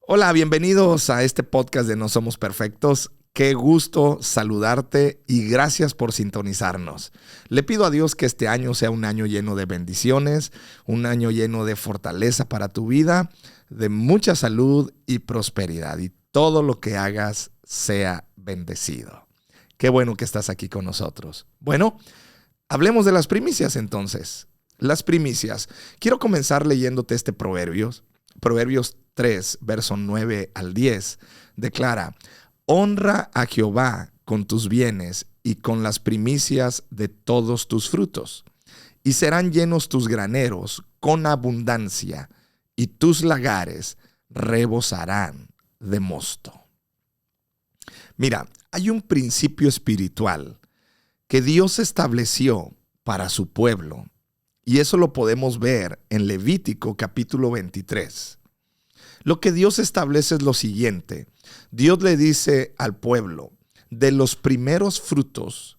Hola, bienvenidos a este podcast de No Somos Perfectos. Qué gusto saludarte y gracias por sintonizarnos. Le pido a Dios que este año sea un año lleno de bendiciones, un año lleno de fortaleza para tu vida, de mucha salud y prosperidad, y todo lo que hagas sea bendecido. Qué bueno que estás aquí con nosotros. Bueno, hablemos de las primicias entonces. Las primicias. Quiero comenzar leyéndote este Proverbios 3, verso 9 al 10, declara: honra a Jehová con tus bienes y con las primicias de todos tus frutos, y serán llenos tus graneros con abundancia, y tus lagares rebosarán de mosto. Mira, hay un principio espiritual que Dios estableció para su pueblo, y eso lo podemos ver en Levítico capítulo 23. Lo que Dios establece es lo siguiente. Dios le dice al pueblo: de los primeros frutos,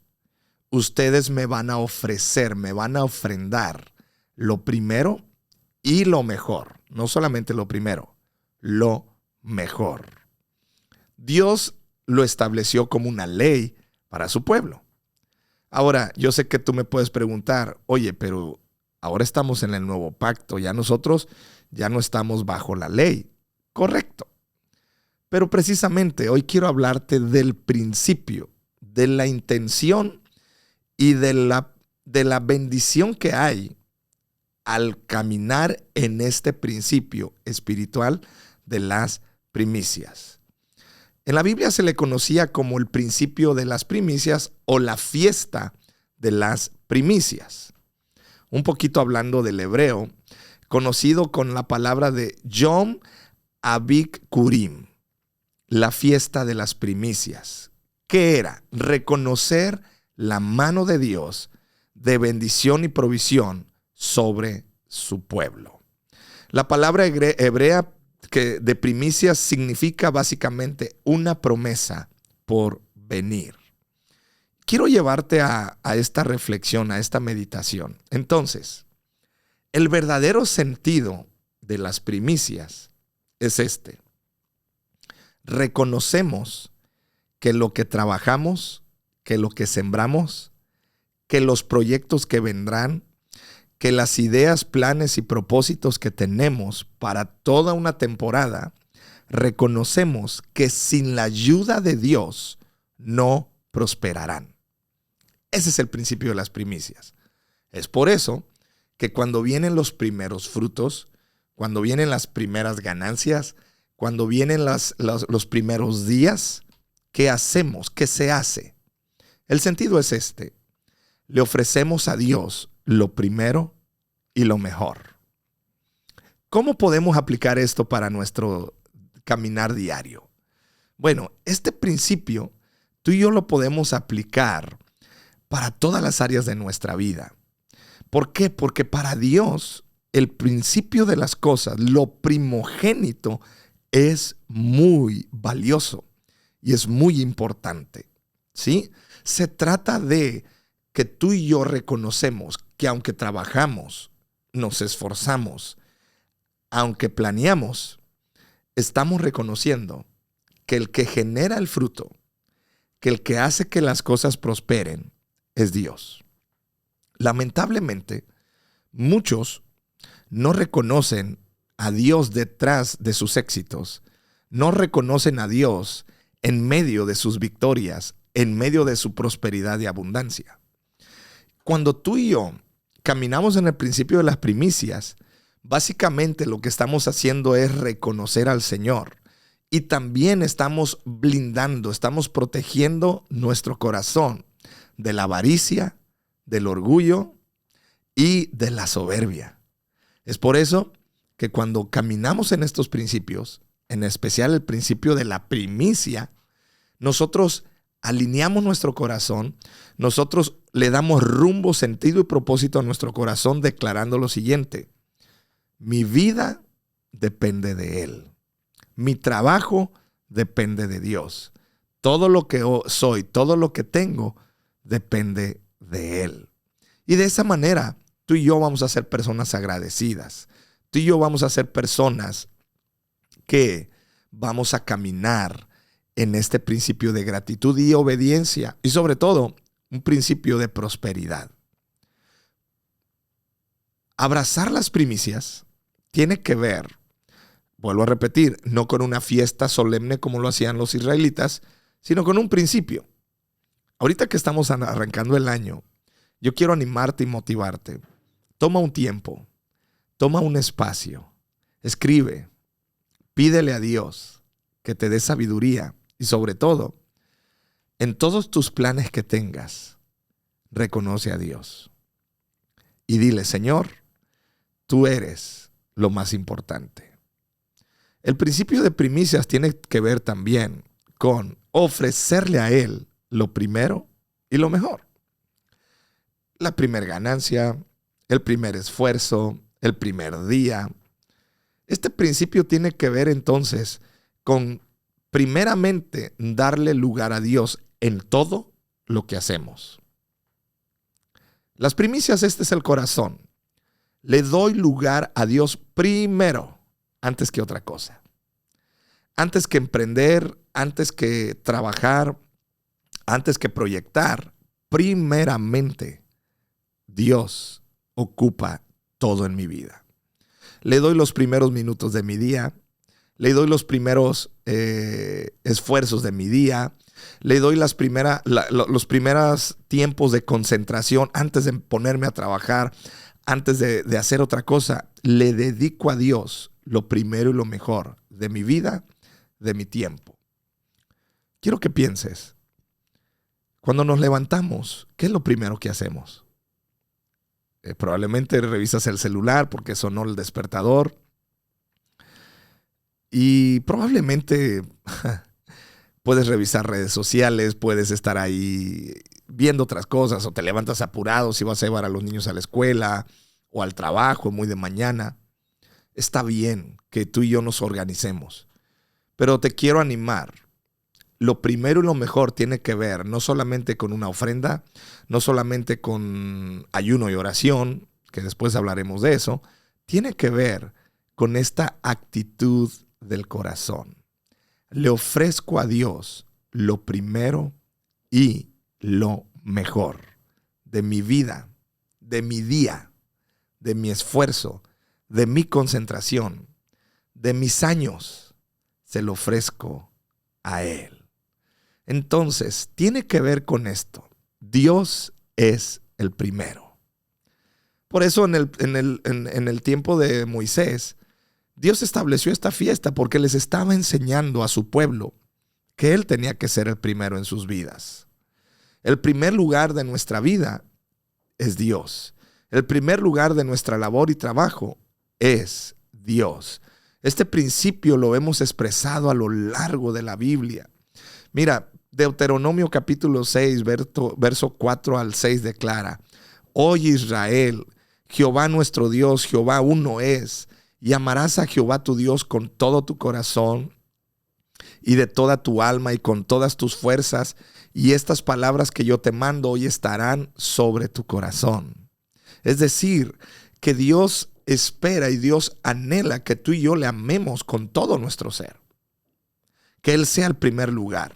ustedes me van a ofrecer, me van a ofrendar lo primero y lo mejor. No solamente lo primero, lo mejor. Dios lo estableció como una ley para su pueblo. Ahora, yo sé que tú me puedes preguntar: oye, pero ahora estamos en el nuevo pacto, nosotros ya no estamos bajo la ley. Correcto. Pero precisamente hoy quiero hablarte del principio, de la intención y de la bendición que hay al caminar en este principio espiritual de las primicias. En la Biblia se le conocía como el principio de las primicias o la fiesta de las primicias. Un poquito hablando del hebreo, conocido con la palabra de Yom HaBikurim, la fiesta de las primicias. ¿Qué era? Reconocer la mano de Dios de bendición y provisión sobre su pueblo. La palabra hebrea que de primicias significa básicamente una promesa por venir. Quiero llevarte a esta reflexión, a esta meditación. Entonces, el verdadero sentido de las primicias es este: reconocemos que lo que trabajamos, que lo que sembramos, que los proyectos que vendrán, que las ideas, planes y propósitos que tenemos para toda una temporada, reconocemos que sin la ayuda de Dios no prosperarán. Ese es el principio de las primicias. Es por eso que cuando vienen los primeros frutos, cuando vienen las primeras ganancias, cuando vienen los primeros días, ¿qué hacemos? ¿Qué se hace? El sentido es este: le ofrecemos a Dios lo primero y lo mejor. ¿Cómo podemos aplicar esto para nuestro caminar diario? Bueno, este principio tú y yo lo podemos aplicar para todas las áreas de nuestra vida. ¿Por qué? Porque para Dios el principio de las cosas, lo primogénito, es muy valioso y es muy importante, ¿sí? Se trata de que tú y yo reconocemos que aunque trabajamos, nos esforzamos, aunque planeamos, estamos reconociendo que el que genera el fruto, que el que hace que las cosas prosperen, es Dios. Lamentablemente, muchos no reconocen a Dios detrás de sus éxitos, no reconocen a Dios en medio de sus victorias, en medio de su prosperidad y abundancia. Cuando tú y yo caminamos en el principio de las primicias, básicamente lo que estamos haciendo es reconocer al Señor, y también estamos blindando, estamos protegiendo nuestro corazón de la avaricia, del orgullo y de la soberbia. Es por eso que cuando caminamos en estos principios, en especial el principio de la primicia, nosotros alineamos nuestro corazón, nosotros le damos rumbo, sentido y propósito a nuestro corazón, declarando lo siguiente: mi vida depende de Él. Mi trabajo depende de Dios. Todo lo que soy, todo lo que tengo, depende de Él. Y de esa manera, tú y yo vamos a ser personas agradecidas. Tú y yo vamos a ser personas que vamos a caminar en este principio de gratitud y obediencia y sobre todo un principio de prosperidad. Abrazar las primicias tiene que ver, vuelvo a repetir, no con una fiesta solemne como lo hacían los israelitas, sino con un principio. Ahorita que estamos arrancando el año, yo quiero animarte y motivarte. Toma un tiempo, toma un espacio, escribe, pídele a Dios que te dé sabiduría y sobre todo, en todos tus planes que tengas, reconoce a Dios. Y dile, Señor, tú eres lo más importante. El principio de primicias tiene que ver también con ofrecerle a Él lo primero y lo mejor. La primera ganancia, el primer esfuerzo, el primer día. Este principio tiene que ver entonces con primeramente darle lugar a Dios en todo lo que hacemos. Las primicias, este es el corazón. Le doy lugar a Dios primero, antes que otra cosa. Antes que emprender, antes que trabajar, antes que proyectar, primeramente Dios ocupa todo en mi vida. Le doy los primeros minutos de mi día, le doy los primeros esfuerzos de mi día, le doy los primeros tiempos de concentración antes de ponerme a trabajar, antes de hacer otra cosa. Le dedico a Dios lo primero y lo mejor de mi vida, de mi tiempo. Quiero que pienses, cuando nos levantamos, ¿qué es lo primero que hacemos? Probablemente revisas el celular porque sonó el despertador. Y probablemente puedes revisar redes sociales, puedes estar ahí viendo otras cosas o te levantas apurado si vas a llevar a los niños a la escuela o al trabajo muy de mañana. Está bien que tú y yo nos organicemos, pero te quiero animar. Lo primero y lo mejor tiene que ver no solamente con una ofrenda, no solamente con ayuno y oración, que después hablaremos de eso, tiene que ver con esta actitud del corazón. Le ofrezco a Dios lo primero y lo mejor de mi vida, de mi día, de mi esfuerzo, de mi concentración, de mis años. Se lo ofrezco a Él. Entonces, tiene que ver con esto. Dios es el primero. Por eso en el tiempo de Moisés, Dios estableció esta fiesta porque les estaba enseñando a su pueblo que Él tenía que ser el primero en sus vidas. El primer lugar de nuestra vida es Dios. El primer lugar de nuestra labor y trabajo es Dios. Este principio lo hemos expresado a lo largo de la Biblia. Mira, Deuteronomio capítulo 6, verso 4 al 6 declara: Oye Israel, Jehová nuestro Dios, Jehová uno es. Y amarás a Jehová tu Dios con todo tu corazón y de toda tu alma y con todas tus fuerzas. Y estas palabras que yo te mando hoy estarán sobre tu corazón. Es decir, que Dios espera y Dios anhela que tú y yo le amemos con todo nuestro ser. Que Él sea el primer lugar.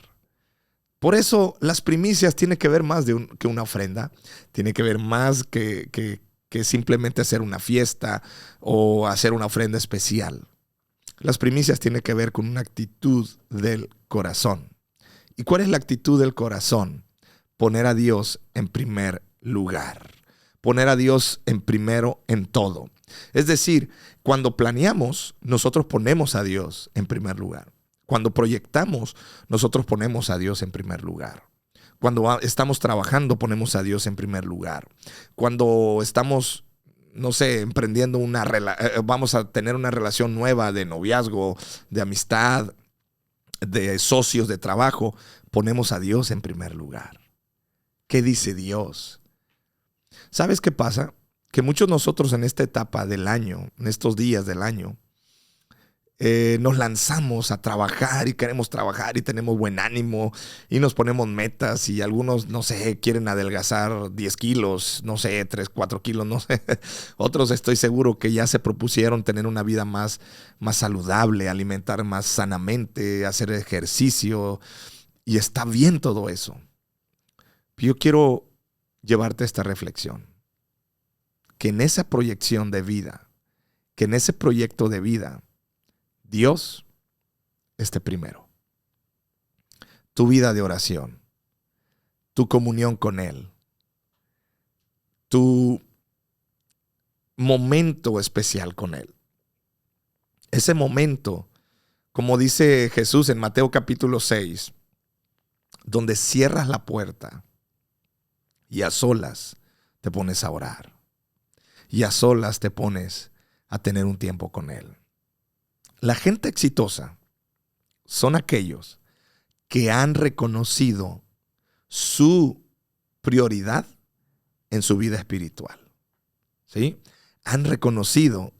Por eso las primicias tienen que ver más que una ofrenda. Tiene que ver más que simplemente hacer una fiesta o hacer una ofrenda especial. Las primicias tienen que ver con una actitud del corazón. ¿Y cuál es la actitud del corazón? Poner a Dios en primer lugar. Poner a Dios en primero en todo. Es decir, cuando planeamos, nosotros ponemos a Dios en primer lugar. Cuando proyectamos, nosotros ponemos a Dios en primer lugar. Cuando estamos trabajando, ponemos a Dios en primer lugar. Cuando estamos, no sé, emprendiendo vamos a tener una relación nueva de noviazgo, de amistad, de socios de trabajo, ponemos a Dios en primer lugar. ¿Qué dice Dios? ¿Sabes qué pasa? Que muchos de nosotros en esta etapa del año, en estos días del año, nos lanzamos a trabajar y queremos trabajar y tenemos buen ánimo y nos ponemos metas y algunos, no sé, quieren adelgazar 10 kilos, no sé, 3, 4 kilos, no sé. Otros estoy seguro que ya se propusieron tener una vida más saludable, alimentar más sanamente, hacer ejercicio y está bien todo eso. Yo quiero llevarte a esta reflexión, que en esa proyección de vida, que en ese proyecto de vida, Dios esté primero. Tu vida de oración, tu comunión con Él, tu momento especial con Él. Ese momento, como dice Jesús en Mateo capítulo 6, donde cierras la puerta y a solas te pones a orar. Y a solas te pones a tener un tiempo con Él. La gente exitosa son aquellos que han reconocido su prioridad en su vida espiritual. ¿Sí? Han reconocido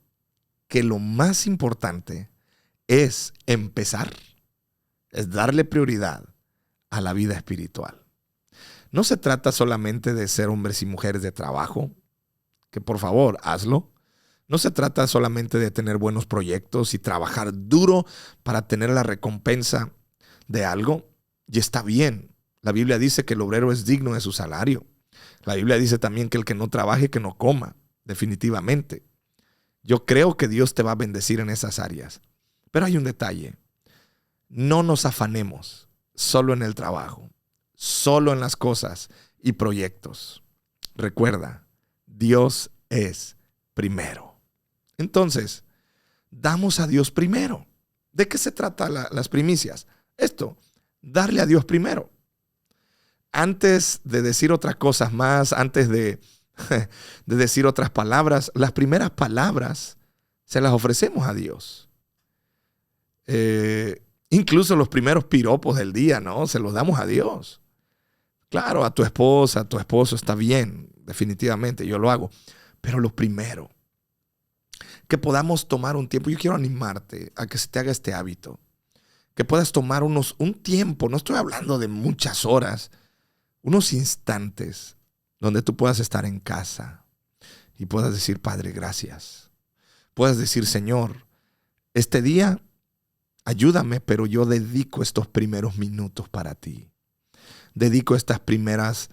que lo más importante es empezar, es darle prioridad a la vida espiritual. No se trata solamente de ser hombres y mujeres de trabajo, que por favor hazlo. No se trata solamente de tener buenos proyectos y trabajar duro para tener la recompensa de algo. Y está bien. La Biblia dice que el obrero es digno de su salario. La Biblia dice también que el que no trabaje, que no coma. Definitivamente. Yo creo que Dios te va a bendecir en esas áreas. Pero hay un detalle. No nos afanemos solo en el trabajo, solo en las cosas y proyectos. Recuerda, Dios es primero. Entonces, damos a Dios primero. ¿De qué se trata las primicias? Esto, darle a Dios primero. Antes de decir otras cosas más, antes de decir otras palabras, las primeras palabras se las ofrecemos a Dios. Incluso los primeros piropos del día, ¿no? Se los damos a Dios. Claro, a tu esposa, a tu esposo está bien, definitivamente, yo lo hago. Pero lo primero, que podamos tomar un tiempo. Yo quiero animarte a que se te haga este hábito. Que puedas tomar un tiempo, no estoy hablando de muchas horas, unos instantes donde tú puedas estar en casa y puedas decir, Padre, gracias. Puedas decir, Señor, este día ayúdame, pero yo dedico estos primeros minutos para ti. Dedico estas primeras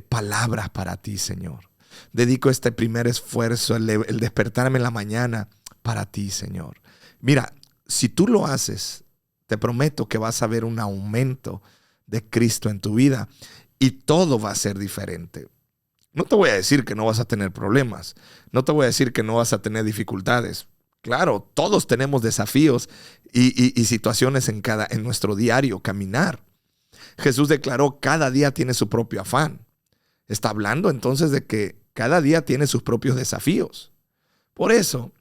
palabras para ti, Señor. Dedico este primer esfuerzo, el despertarme en la mañana para ti, Señor. Mira, si tú lo haces, te prometo que vas a ver un aumento de Cristo en tu vida y todo va a ser diferente. No te voy a decir que no vas a tener problemas. No te voy a decir que no vas a tener dificultades. Claro, todos tenemos desafíos y situaciones en nuestro diario caminar. Jesús declaró, cada día tiene su propio afán. Está hablando entonces de que cada día tiene sus propios desafíos. Por eso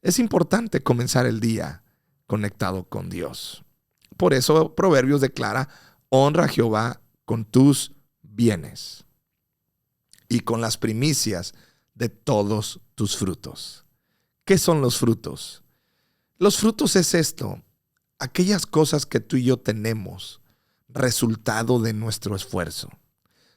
es importante comenzar el día conectado con Dios. Por eso Proverbios declara, honra a Jehová con tus bienes y con las primicias de todos tus frutos. ¿Qué son los frutos? Los frutos es esto, aquellas cosas que tú y yo tenemos, resultado de nuestro esfuerzo.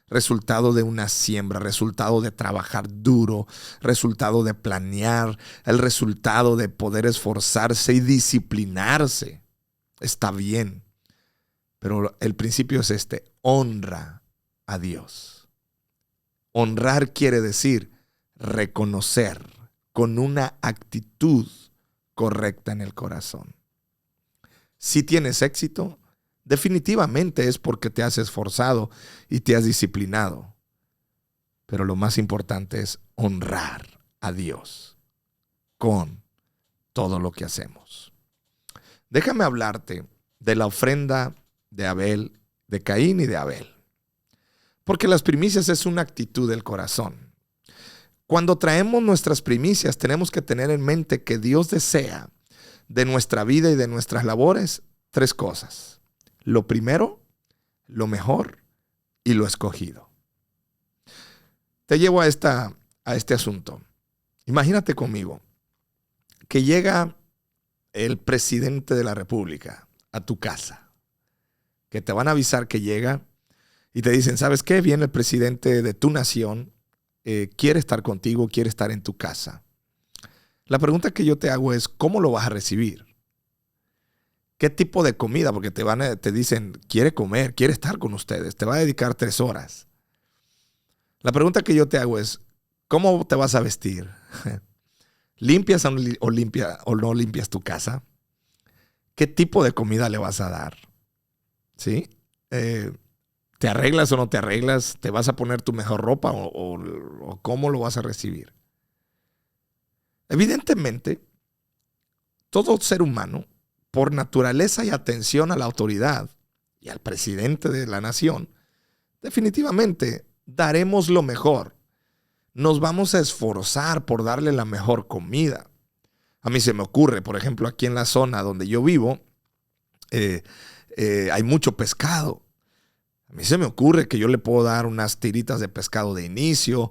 Resultado de una siembra, resultado de trabajar duro, resultado de planear, el resultado de poder esforzarse y disciplinarse. Está bien, pero el principio es este, honra a Dios. Honrar quiere decir reconocer con una actitud correcta en el corazón. Si tienes éxito, definitivamente es porque te has esforzado y te has disciplinado. Pero lo más importante es honrar a Dios con todo lo que hacemos. Déjame hablarte de la ofrenda de Abel, de Caín y de Abel. Porque las primicias es una actitud del corazón. Cuando traemos nuestras primicias, tenemos que tener en mente que Dios desea de nuestra vida y de nuestras labores 3 cosas. Lo primero, lo mejor y lo escogido. Te llevo a este asunto. Imagínate conmigo que llega el presidente de la República a tu casa, que te van a avisar que llega y te dicen, ¿sabes qué? Viene el presidente de tu nación, quiere estar contigo, quiere estar en tu casa. La pregunta que yo te hago es, ¿cómo lo vas a recibir? ¿Qué tipo de comida? Porque te dicen, quiere comer, quiere estar con ustedes, te va a dedicar 3 horas. La pregunta que yo te hago es, ¿cómo te vas a vestir? ¿Limpias o no limpias tu casa? ¿Qué tipo de comida le vas a dar? ¿Sí? ¿Te arreglas o no te arreglas? ¿Te vas a poner tu mejor ropa o cómo lo vas a recibir? Evidentemente, todo ser humano, por naturaleza y atención a la autoridad y al presidente de la nación, definitivamente daremos lo mejor. Nos vamos a esforzar por darle la mejor comida. A mí se me ocurre, por ejemplo, aquí en la zona donde yo vivo, hay mucho pescado. A mí se me ocurre que yo le puedo dar unas tiritas de pescado de inicio.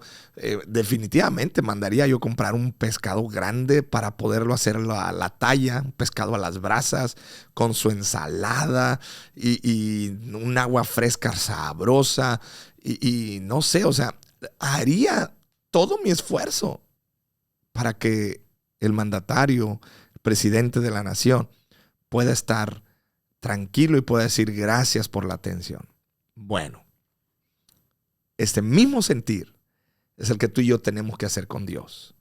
Definitivamente mandaría yo comprar un pescado grande para poderlo hacer a la talla, un pescado a las brasas, con su ensalada y un agua fresca sabrosa. Y no sé, o sea, haría todo mi esfuerzo para que el mandatario, el presidente de la nación, pueda estar tranquilo y pueda decir gracias por la atención. Bueno, este mismo sentir es el que tú y yo tenemos que hacer con Dios.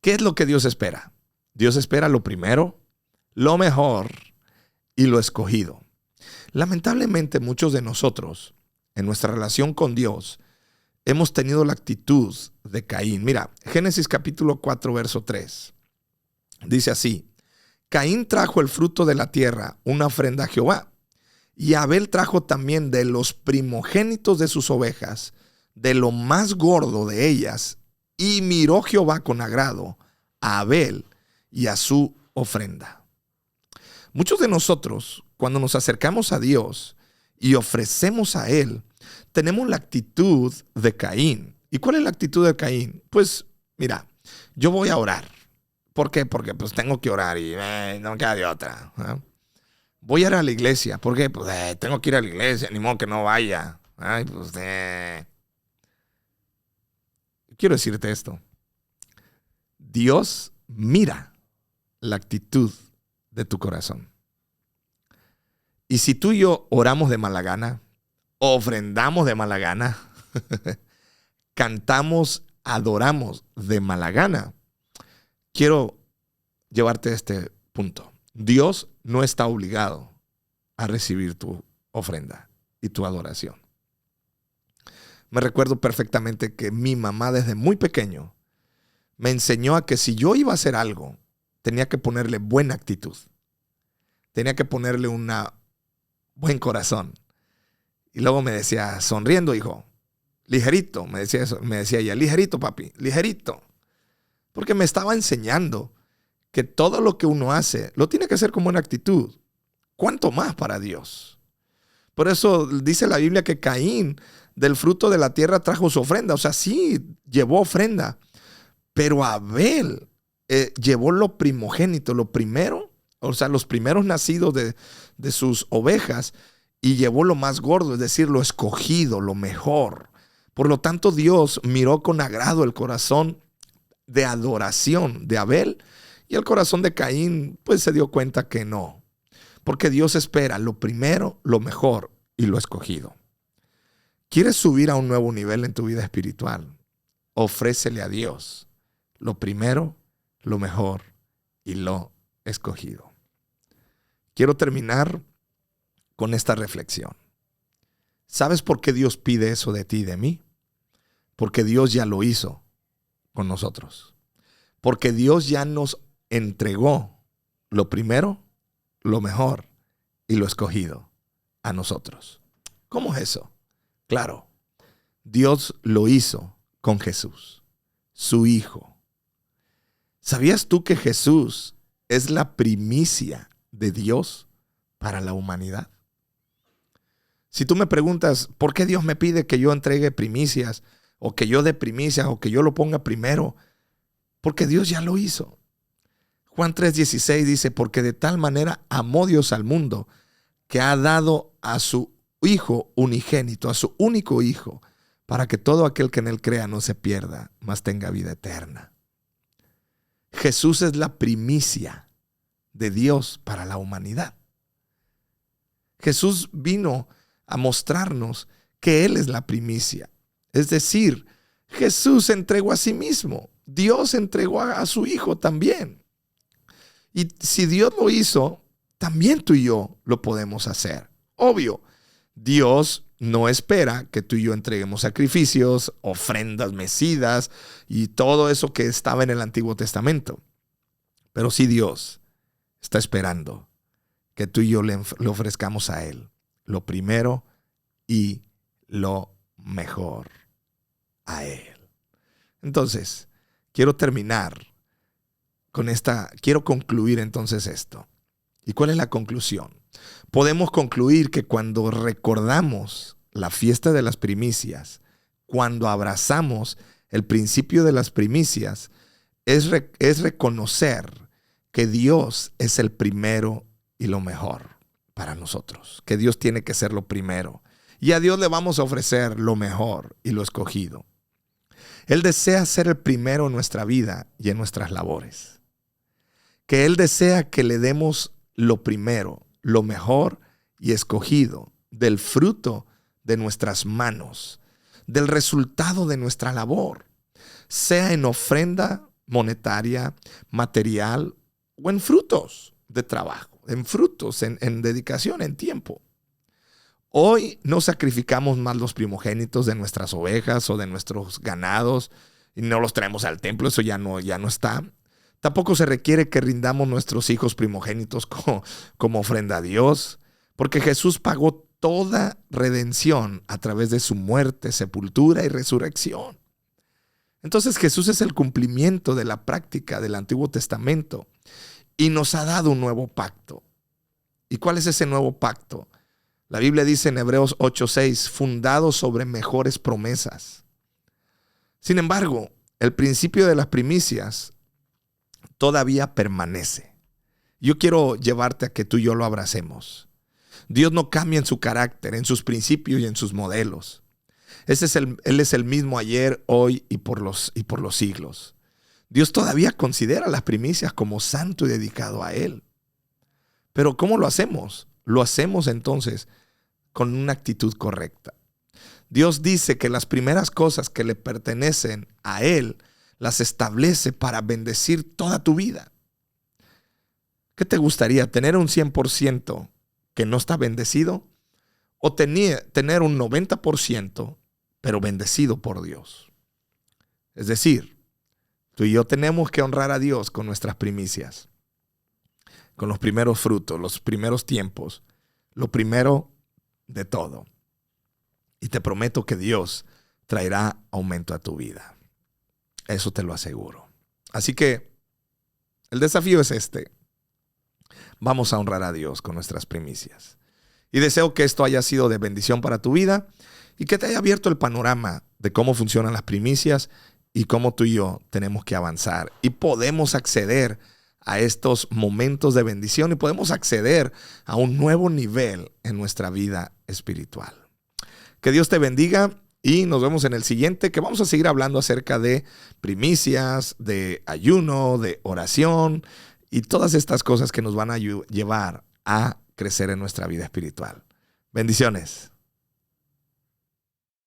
¿Qué es lo que Dios espera? Dios espera lo primero, lo mejor y lo escogido. Lamentablemente muchos de nosotros, en nuestra relación con Dios, hemos tenido la actitud de Caín. Mira, Génesis capítulo 4, verso 3. Dice así: Caín trajo el fruto de la tierra, una ofrenda a Jehová. Y Abel trajo también de los primogénitos de sus ovejas, de lo más gordo de ellas, y miró Jehová con agrado a Abel y a su ofrenda. Muchos de nosotros, cuando nos acercamos a Dios y ofrecemos a Él, tenemos la actitud de Caín. ¿Y cuál es la actitud de Caín? Pues mira, yo voy a orar. ¿Por qué? Porque pues tengo que orar y no me queda de otra, ¿no? Voy a ir a la iglesia. ¿Por qué? Pues tengo que ir a la iglesia, ni modo que no vaya. Ay, pues quiero decirte esto. Dios mira la actitud de tu corazón. Y si tú y yo oramos de mala gana, ofrendamos de mala gana, cantamos, adoramos de mala gana, quiero llevarte a este punto. Dios no está obligado a recibir tu ofrenda y tu adoración. Me recuerdo perfectamente que mi mamá desde muy pequeño me enseñó a que si yo iba a hacer algo, tenía que ponerle buena actitud. Tenía que ponerle un buen corazón. Y luego me decía, sonriendo, hijo, ligerito, me decía eso, me decía ella, ligerito, papi, ligerito. Porque me estaba enseñando que todo lo que uno hace lo tiene que hacer con buena actitud. ¿Cuánto más para Dios? Por eso dice la Biblia que Caín del fruto de la tierra trajo su ofrenda. O sea, sí, llevó ofrenda. Pero Abel llevó lo primogénito, lo primero, o sea, los primeros nacidos de sus ovejas, y llevó lo más gordo, es decir, lo escogido, lo mejor. Por lo tanto, Dios miró con agrado el corazón de adoración de Abel, y el corazón de Caín pues se dio cuenta que no. Porque Dios espera lo primero, lo mejor y lo escogido. ¿Quieres subir a un nuevo nivel en tu vida espiritual? Ofrécele a Dios lo primero, lo mejor y lo escogido. Quiero terminar con esta reflexión. ¿Sabes por qué Dios pide eso de ti y de mí? Porque Dios ya lo hizo con nosotros. Porque Dios ya nos entregó lo primero, lo mejor y lo escogido a nosotros. ¿Cómo es eso? Claro, Dios lo hizo con Jesús, su Hijo. ¿Sabías tú que Jesús es la primicia de Dios para la humanidad? Si tú me preguntas, ¿por qué Dios me pide que yo entregue primicias o que yo dé primicias o que yo lo ponga primero? Porque Dios ya lo hizo. Juan 3:16 dice, porque de tal manera amó Dios al mundo, que ha dado a su Hijo unigénito, a su único Hijo, para que todo aquel que en él crea no se pierda, mas tenga vida eterna. Jesús es la primicia de Dios para la humanidad. Jesús vino a mostrarnos que Él es la primicia. Es decir, Jesús entregó a sí mismo. Dios entregó a su Hijo también. Y si Dios lo hizo, también tú y yo lo podemos hacer. Obvio, Dios no espera que tú y yo entreguemos sacrificios, ofrendas mecidas y todo eso que estaba en el Antiguo Testamento. Pero sí Dios está esperando que tú y yo le ofrezcamos a Él lo primero y lo mejor a Él. Entonces, quiero concluir entonces esto. ¿Y cuál es la conclusión? Podemos concluir que cuando recordamos la fiesta de las primicias, cuando abrazamos el principio de las primicias, es reconocer que Dios es el primero y lo mejor para nosotros, que Dios tiene que ser lo primero. Y a Dios le vamos a ofrecer lo mejor y lo escogido. Él desea ser el primero en nuestra vida y en nuestras labores. Que Él desea que le demos lo primero, lo mejor y escogido del fruto de nuestras manos, del resultado de nuestra labor, sea en ofrenda monetaria, material o en frutos de trabajo, en frutos, en dedicación, en tiempo. Hoy no sacrificamos más los primogénitos de nuestras ovejas o de nuestros ganados y no los traemos al templo, eso ya no está. Tampoco se requiere que rindamos nuestros hijos primogénitos como ofrenda a Dios, porque Jesús pagó toda redención a través de su muerte, sepultura y resurrección. Entonces Jesús es el cumplimiento de la práctica del Antiguo Testamento y nos ha dado un nuevo pacto. ¿Y cuál es ese nuevo pacto? La Biblia dice en Hebreos 8:6, fundado sobre mejores promesas. Sin embargo, el principio de las primicias todavía permanece. Yo quiero llevarte a que tú y yo lo abracemos. Dios no cambia en su carácter, en sus principios y en sus modelos. Él es el mismo ayer, hoy y por los siglos. Dios todavía considera las primicias como santo y dedicado a Él. Pero ¿cómo lo hacemos? Lo hacemos entonces con una actitud correcta. Dios dice que las primeras cosas que le pertenecen a Él las establece para bendecir toda tu vida. ¿Qué te gustaría? ¿Tener un 100% que no está bendecido? ¿O tener un 90% pero bendecido por Dios? Es decir, tú y yo tenemos que honrar a Dios con nuestras primicias, con los primeros frutos, los primeros tiempos, lo primero de todo. Y te prometo que Dios traerá aumento a tu vida. Eso te lo aseguro. Así que el desafío es este. Vamos a honrar a Dios con nuestras primicias. Y deseo que esto haya sido de bendición para tu vida y que te haya abierto el panorama de cómo funcionan las primicias y cómo tú y yo tenemos que avanzar. Y podemos acceder a estos momentos de bendición y podemos acceder a un nuevo nivel en nuestra vida espiritual. Que Dios te bendiga. Y nos vemos en el siguiente, que vamos a seguir hablando acerca de primicias, de ayuno, de oración y todas estas cosas que nos van a llevar a crecer en nuestra vida espiritual. Bendiciones.